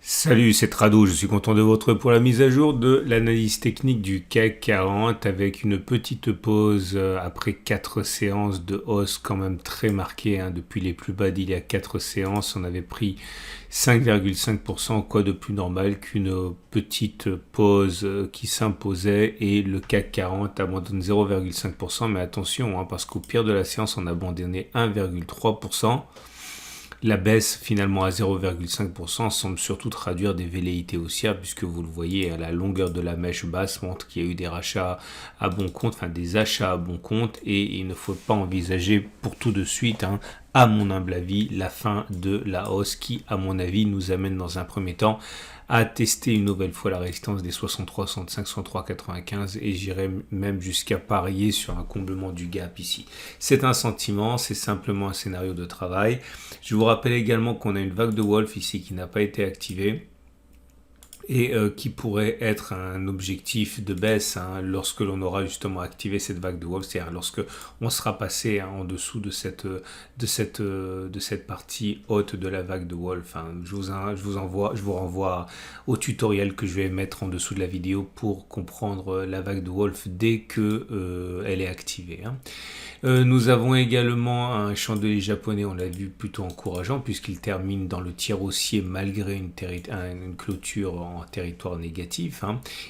Salut, c'est Trado, je suis content de vous retrouver pour la mise à jour de l'analyse technique du CAC 40 avec une petite pause après 4 séances de hausse quand même très marquée. Depuis les plus bas d'il y a 4 séances, on avait pris 5,5%, quoi de plus normal qu'une petite pause qui s'imposait et le CAC 40 abandonne 0,5%, mais attention, parce qu'au pire de la séance, on a abandonné 1,3%. La baisse finalement à 0,5% semble surtout traduire des velléités haussières puisque vous le voyez à la longueur de la mèche basse montre qu'il y a eu des rachats à bon compte, enfin des achats à bon compte et il ne faut pas envisager pour tout de suite, à mon humble avis, la fin de la hausse qui à mon avis nous amène dans un premier temps à tester une nouvelle fois la résistance des 63, 65, 103, 95 et j'irai même jusqu'à parier sur un comblement du gap ici. C'est un sentiment, c'est simplement un scénario de travail. Je vous rappelle également qu'on a une vague de Wolf ici qui n'a pas été activée et qui pourrait être un objectif de baisse lorsque l'on aura justement activé cette vague de Wolf, c'est-à-dire lorsque on sera passé en dessous de cette partie haute de la vague de Wolf. Je vous renvoie au tutoriel que je vais mettre en dessous de la vidéo pour comprendre la vague de Wolf dès que elle est activée. Nous avons également un chandelier japonais, on l'a vu plutôt encourageant puisqu'il termine dans le tiers haussier malgré une clôture en territoire négatif.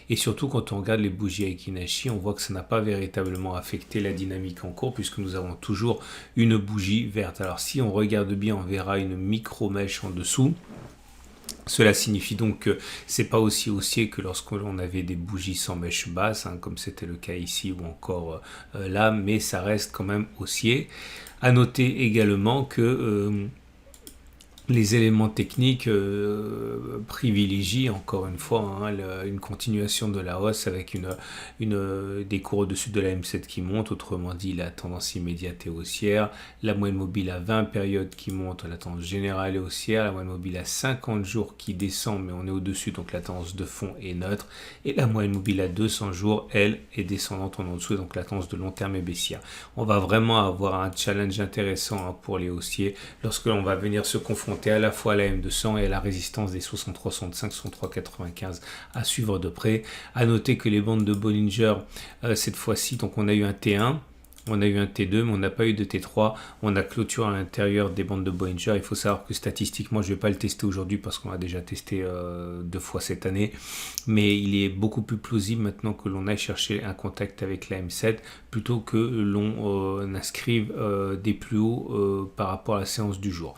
Et surtout quand on regarde les bougies Aikinashi, on voit que ça n'a pas véritablement affecté la dynamique en cours puisque nous avons toujours une bougie verte. Alors si on regarde bien, on verra une micro-mèche en dessous. Cela signifie donc que c'est pas aussi haussier que lorsqu'on avait des bougies sans mèche basse, comme c'était le cas ici ou encore là, mais ça reste quand même haussier. À noter également que les éléments techniques privilégient encore une fois une continuation de la hausse avec des cours au-dessus de la M7 qui monte, autrement dit la tendance immédiate est haussière, la moyenne mobile à 20 périodes qui monte, la tendance générale est haussière, la moyenne mobile à 50 jours qui descend mais on est au-dessus donc la tendance de fond est neutre et la moyenne mobile à 200 jours elle est descendante en dessous donc la tendance de long terme est baissière. On va vraiment avoir un challenge intéressant pour les haussiers lorsque l'on va venir se confronter à la fois à la M200 et à la résistance des 63, 65, 63, 95 à suivre de près. À noter que les bandes de Bollinger, cette fois-ci, donc on a eu un T1, on a eu un T2, mais on n'a pas eu de T3. On a clôturé à l'intérieur des bandes de Bollinger. Il faut savoir que statistiquement, je ne vais pas le tester aujourd'hui parce qu'on a déjà testé 2 fois cette année. Mais il est beaucoup plus plausible maintenant que l'on aille chercher un contact avec la M7 plutôt que l'on inscrive des plus hauts par rapport à la séance du jour.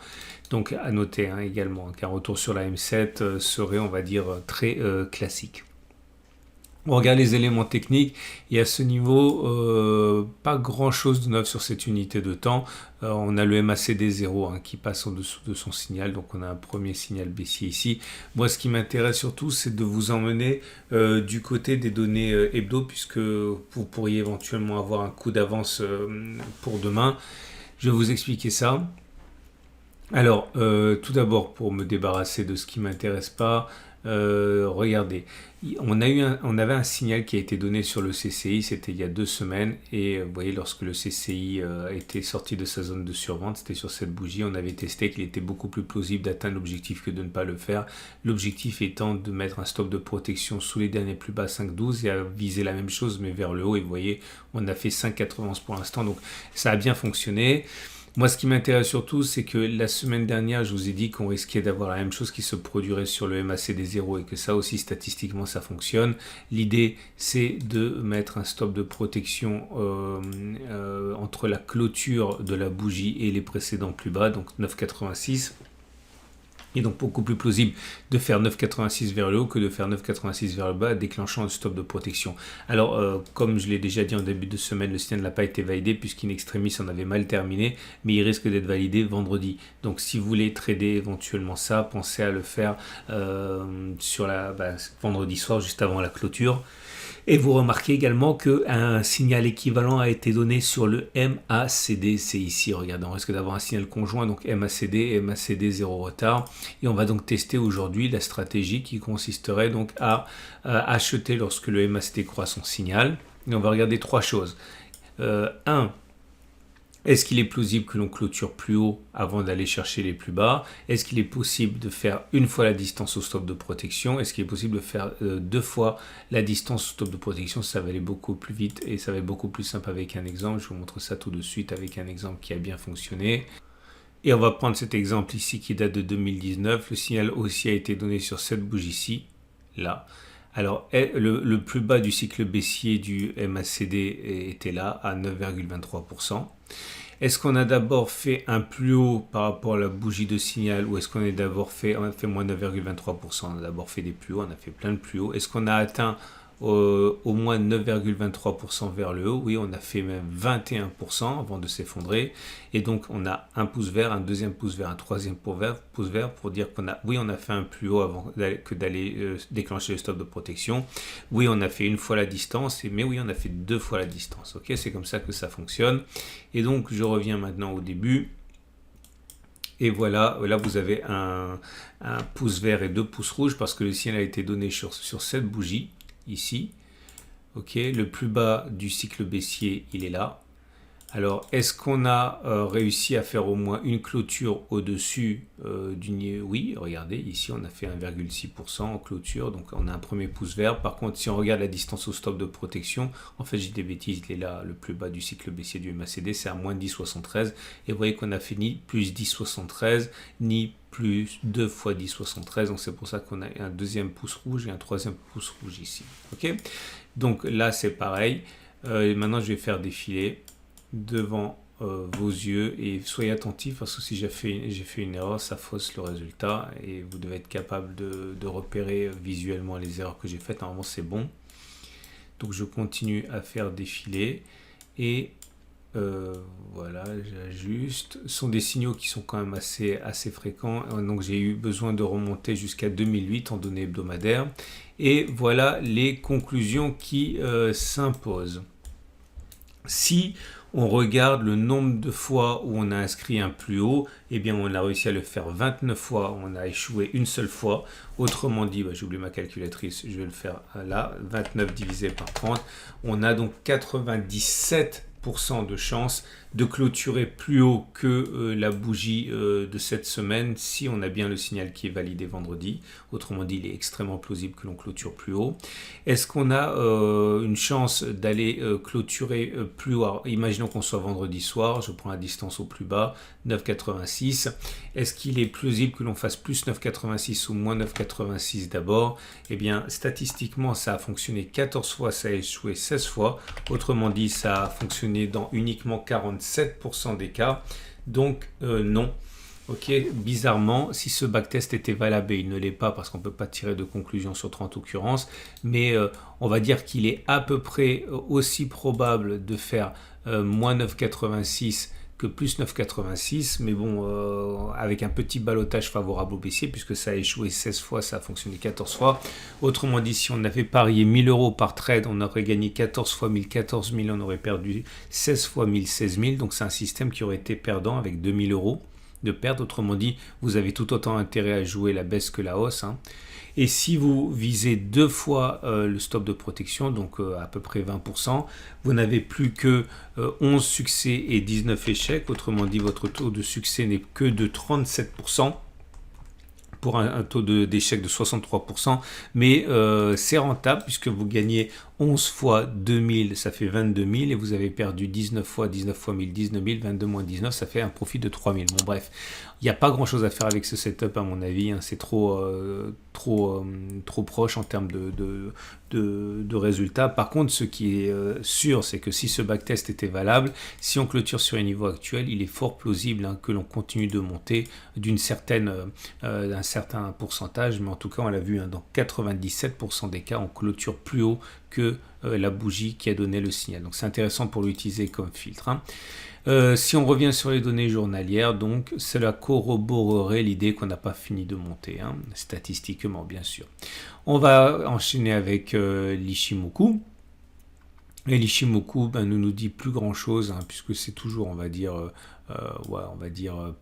Donc à noter également qu'un retour sur la M7 serait, on va dire, très classique. On regarde les éléments techniques et à ce niveau, pas grand chose de neuf sur cette unité de temps. On a le MACD 0 qui passe en dessous de son signal, donc on a un premier signal baissier ici. Moi, ce qui m'intéresse surtout, c'est de vous emmener du côté des données hebdo, puisque vous pourriez éventuellement avoir un coup d'avance pour demain. Je vais vous expliquer ça. Alors, tout d'abord, pour me débarrasser de ce qui ne m'intéresse pas, regardez, on avait un signal qui a été donné sur le CCI, c'était il y a 2 semaines, et vous voyez, lorsque le CCI était sorti de sa zone de survente, c'était sur cette bougie, on avait testé qu'il était beaucoup plus plausible d'atteindre l'objectif que de ne pas le faire. L'objectif étant de mettre un stop de protection sous les derniers plus bas 5,12 et à viser la même chose, mais vers le haut, et vous voyez, on a fait 5,91 pour l'instant, donc ça a bien fonctionné. Moi, ce qui m'intéresse surtout, c'est que la semaine dernière, je vous ai dit qu'on risquait d'avoir la même chose qui se produirait sur le MACD 0 et que ça aussi, statistiquement, ça fonctionne. L'idée, c'est de mettre un stop de protection entre la clôture de la bougie et les précédents plus bas, donc 9,86. Et donc beaucoup plus plausible de faire 9,86 vers le haut que de faire 9,86 vers le bas, déclenchant un stop de protection. Alors, comme je l'ai déjà dit en début de semaine, le signal n'a pas été validé puisqu'in extremis on avait mal terminé, mais il risque d'être validé vendredi. Donc si vous voulez trader éventuellement ça, pensez à le faire sur vendredi soir, juste avant la clôture. Et vous remarquez également qu'un signal équivalent a été donné sur le MACD, c'est ici, regardez, on risque d'avoir un signal conjoint, donc MACD et MACD 0 retard. Et on va donc tester aujourd'hui la stratégie qui consisterait donc à acheter lorsque le MACD croit son signal. Et on va regarder 3 choses. Est-ce qu'il est plausible que l'on clôture plus haut avant d'aller chercher les plus bas? Est-ce qu'il est possible de faire une fois la distance au stop de protection? Est-ce qu'il est possible de faire deux fois la distance au stop de protection? Ça va aller beaucoup plus vite et ça va être beaucoup plus simple avec un exemple. Je vous montre ça tout de suite avec un exemple qui a bien fonctionné. Et on va prendre cet exemple ici qui date de 2019. Le signal haussier a été donné sur cette bougie-ci, là. Alors, le plus bas du cycle baissier du MACD était là, à 9,23%. Est-ce qu'on a d'abord fait un plus haut par rapport à la bougie de signal ou est-ce qu'on a d'abord fait, on a fait moins 9,23%? On a d'abord fait des plus hauts, on a fait plein de plus hauts. Est-ce qu'on a atteint au moins 9,23% vers le haut? Oui, on a fait même 21% avant de s'effondrer. Et donc, on a un pouce vert, un deuxième pouce vert, un troisième pouce vert pour dire qu'on a, oui, on a fait un plus haut avant que d'aller déclencher le stop de protection. Oui, on a fait une fois la distance, mais oui, on a fait deux fois la distance. Ok, c'est comme ça que ça fonctionne. Et donc, je reviens maintenant au début. Et voilà, là vous avez un pouce vert et deux pouces rouges parce que le signal a été donné sur cette bougie ici. Ok, le plus bas du cycle baissier, il est là. Alors, est-ce qu'on a réussi à faire au moins une clôture au-dessus du niveau? Oui, regardez, ici on a fait 1,6% en clôture, donc on a un premier pouce vert. Par contre, si on regarde la distance au stop de protection, en fait j'ai des bêtises, il est là, le plus bas du cycle baissier du MACD, c'est à moins 10,73. Et vous voyez qu'on a fait ni plus 10,73, ni plus 2 fois 10,73. Donc c'est pour ça qu'on a un deuxième pouce rouge et un troisième pouce rouge ici. Ok, donc là c'est pareil. Maintenant je vais faire défiler devant vos yeux et soyez attentifs parce que si j'ai fait une erreur, ça fausse le résultat et vous devez être capable de repérer visuellement les erreurs que j'ai faites. Normalement c'est bon. Donc je continue à faire défiler et voilà, j'ajuste. Ce sont des signaux qui sont quand même assez fréquents, donc j'ai eu besoin de remonter jusqu'à 2008 en données hebdomadaires et voilà les conclusions qui s'imposent. Si on regarde le nombre de fois où on a inscrit un plus haut, eh bien on a réussi à le faire 29 fois, on a échoué une seule fois. Autrement dit, j'ai oublié ma calculatrice, je vais le faire là, 29 divisé par 30. On a donc 97% de chance de clôturer plus haut que la bougie de cette semaine si on a bien le signal qui est validé vendredi. Autrement dit, il est extrêmement plausible que l'on clôture plus haut. Est-ce qu'on a une chance d'aller clôturer plus haut? Alors, imaginons qu'on soit vendredi soir, je prends la distance au plus bas, 9,86. Est-ce qu'il est plausible que l'on fasse plus 9,86 ou moins 9,86 d'abord? Eh bien, statistiquement, ça a fonctionné 14 fois, ça a échoué 16 fois. Autrement dit, ça a fonctionné dans uniquement 47% des cas. Donc, non. Ok, bizarrement, si ce backtest était valable et il ne l'est pas parce qu'on ne peut pas tirer de conclusion sur 30 occurrences, mais on va dire qu'il est à peu près aussi probable de faire moins 9,86 que plus 9,86, mais bon, avec un petit ballottage favorable au baissier, puisque ça a échoué 16 fois, ça a fonctionné 14 fois. Autrement dit, si on avait parié 1000 euros par trade, on aurait gagné 14 fois 1000, 14 000, on aurait perdu 16 fois 1000, 16 000, donc c'est un système qui aurait été perdant avec 2000 euros de perte. Autrement dit, vous avez tout autant intérêt à jouer la baisse que la hausse. Et si vous visez deux fois le stop de protection, donc à peu près 20%, vous n'avez plus que 11 succès et 19 échecs. Autrement dit, votre taux de succès n'est que de 37%. Pour un taux d'échec de 63%, mais c'est rentable puisque vous gagnez 11 fois 2000, ça fait 22 000 et vous avez perdu 19 fois 1000, 19 000, 22 moins 19, ça fait un profit de 3000. Bon bref, il n'y a pas grand chose à faire avec ce setup à mon avis, c'est trop proche en termes de résultats. Par contre, ce qui est sûr, c'est que si ce backtest était valable, si on clôture sur les niveaux actuels, il est fort plausible que l'on continue de monter d'un certain pourcentage, mais en tout cas, on l'a vu, dans 97% des cas, on clôture plus haut que la bougie qui a donné le signal. Donc, c'est intéressant pour l'utiliser comme filtre. Si on revient sur les données journalières, donc cela corroborerait l'idée qu'on n'a pas fini de monter, statistiquement bien sûr. On va enchaîner avec l'Ichimoku. Et l'Ichimoku ne nous dit plus grand chose, puisque c'est toujours, on va dire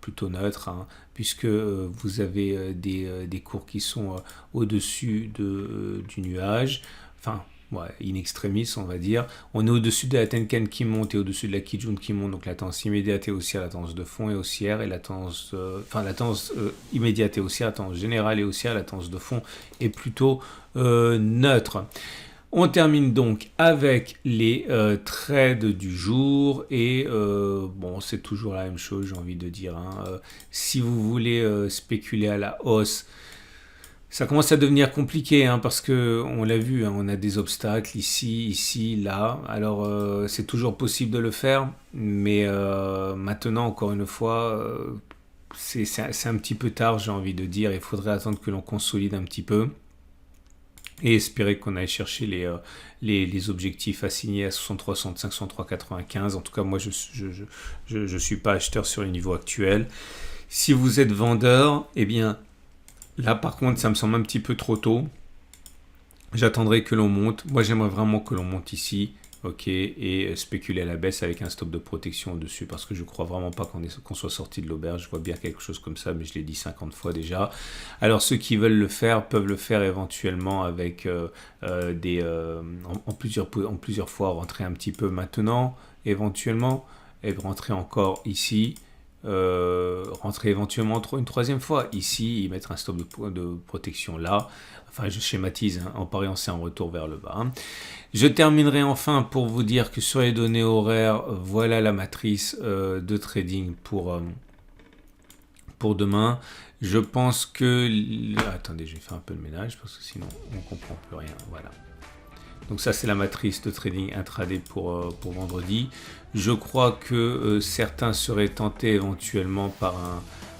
plutôt neutre, puisque vous avez des cours qui sont au-dessus du nuage. Enfin, ouais, in extremis, on va dire. On est au-dessus de la Tenkan qui monte et au-dessus de la Kijun qui monte, donc la tendance immédiate et haussière, la tendance de fond et haussière, et la tendance, la tendance immédiate et haussière, la tendance générale et haussière, la tendance de fond est plutôt neutre. On termine donc avec les trades du jour et bon, c'est toujours la même chose, j'ai envie de dire. Si vous voulez spéculer à la hausse, ça commence à devenir compliqué parce que on l'a vu, on a des obstacles ici, là. Alors c'est toujours possible de le faire, mais maintenant, encore une fois, c'est un petit peu tard, j'ai envie de dire. Il faudrait attendre que l'on consolide un petit peu et espérer qu'on aille chercher les objectifs assignés à 63,65, 63,95. En tout cas, moi, je suis pas acheteur sur les niveaux actuels. Si vous êtes vendeur, eh bien, là, par contre, ça me semble un petit peu trop tôt. J'attendrai que l'on monte. Moi, j'aimerais vraiment que l'on monte ici, ok, et spéculer à la baisse avec un stop de protection au-dessus, parce que je ne crois vraiment pas qu'on soit sorti de l'auberge. Je vois bien quelque chose comme ça, mais je l'ai dit 50 fois déjà. Alors, ceux qui veulent le faire peuvent le faire éventuellement avec en plusieurs fois, rentrer un petit peu maintenant, éventuellement, et rentrer encore ici. Rentrer éventuellement une troisième fois ici, y mettre un stop de protection là. Enfin, je schématise, en pariant c'est un retour vers le bas. Je terminerai enfin pour vous dire que sur les données horaires, voilà la matrice de trading pour demain. Je pense que... Attendez, je vais faire un peu de ménage parce que sinon on ne comprend plus rien. Voilà. Donc ça, c'est la matrice de trading intraday pour vendredi. Je crois que certains seraient tentés éventuellement par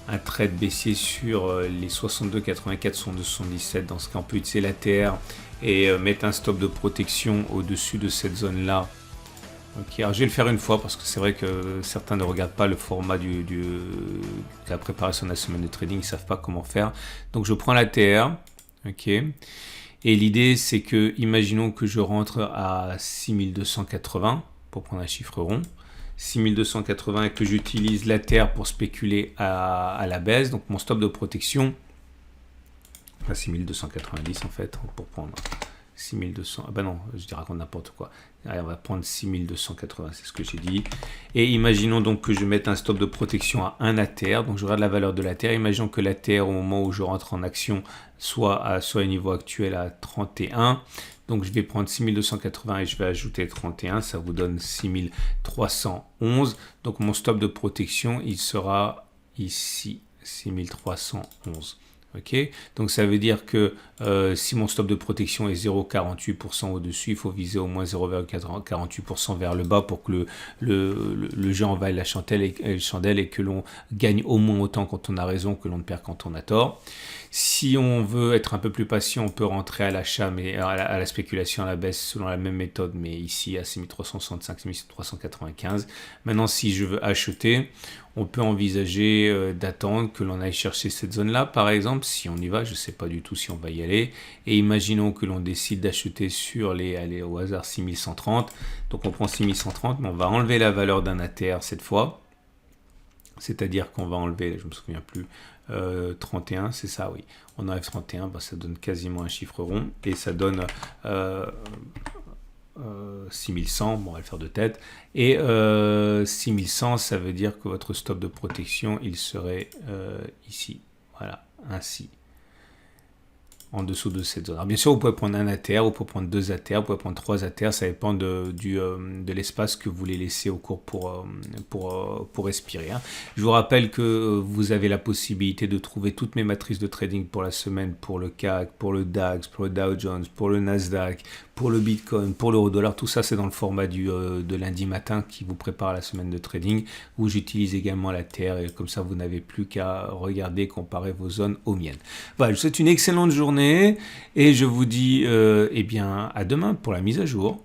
un trade baissier sur les 62,84, 62,77. Dans ce cas, on peut utiliser l'ATR et mettre un stop de protection au-dessus de cette zone-là. Okay, alors je vais le faire une fois parce que c'est vrai que certains ne regardent pas le format de la préparation de la semaine de trading, ils ne savent pas comment faire. Donc je prends l'ATR, ok. Et l'idée, c'est que, imaginons que je rentre à 6280, pour prendre un chiffre rond, 6280 et que j'utilise la terre pour spéculer à la baisse, donc mon stop de protection, à 6290 en fait, pour prendre 6200, ah ben non, je raconte n'importe quoi. Allez, on va prendre 6280, c'est ce que j'ai dit. Et imaginons donc que je mette un stop de protection à 1 ATR, donc je regarde la valeur de l'ATR. Imaginons que l'ATR au moment où je rentre en action soit sur les niveaux actuels à 31. Donc je vais prendre 6280 et je vais ajouter 31, ça vous donne 6311. Donc mon stop de protection, il sera ici, 6311. Okay, donc ça veut dire que si mon stop de protection est 0,48% au-dessus, il faut viser au moins 0,48% vers le bas pour que le jeu envahisse la chandelle et que l'on gagne au moins autant quand on a raison que l'on ne perd quand on a tort. Si on veut être un peu plus patient, on peut rentrer à l'achat, mais à la spéculation à la baisse selon la même méthode, mais ici à 6365, 6395. Maintenant, si je veux acheter, on peut envisager d'attendre que l'on aille chercher cette zone-là, par exemple, si on y va, je ne sais pas du tout si on va y aller. Et imaginons que l'on décide d'acheter sur aller au hasard 6130. Donc on prend 6130, mais on va enlever la valeur d'un ATR cette fois. C'est-à-dire qu'on va enlever, je ne me souviens plus, 31, c'est ça, oui. On enlève 31, ben ça donne quasiment un chiffre rond et ça donne 6100, bon, on va le faire de tête. Et 6100, ça veut dire que votre stop de protection, il serait ici. Voilà, ainsi. En dessous de cette zone. Alors bien sûr, vous pouvez prendre un ATR, vous pouvez prendre 2 ATR, vous pouvez prendre 3 ATR, ça dépend de l'espace que vous voulez laisser au cours pour respirer. Je vous rappelle que vous avez la possibilité de trouver toutes mes matrices de trading pour la semaine, pour le CAC, pour le DAX, pour le Dow Jones, pour le Nasdaq, pour le Bitcoin, pour l'euro-dollar. Tout ça, c'est dans le format de lundi matin qui vous prépare à la semaine de trading, où j'utilise également l'ATR et comme ça, vous n'avez plus qu'à regarder, comparer vos zones aux miennes. Voilà, je vous souhaite une excellente journée. Et je vous dis eh bien, à demain pour la mise à jour.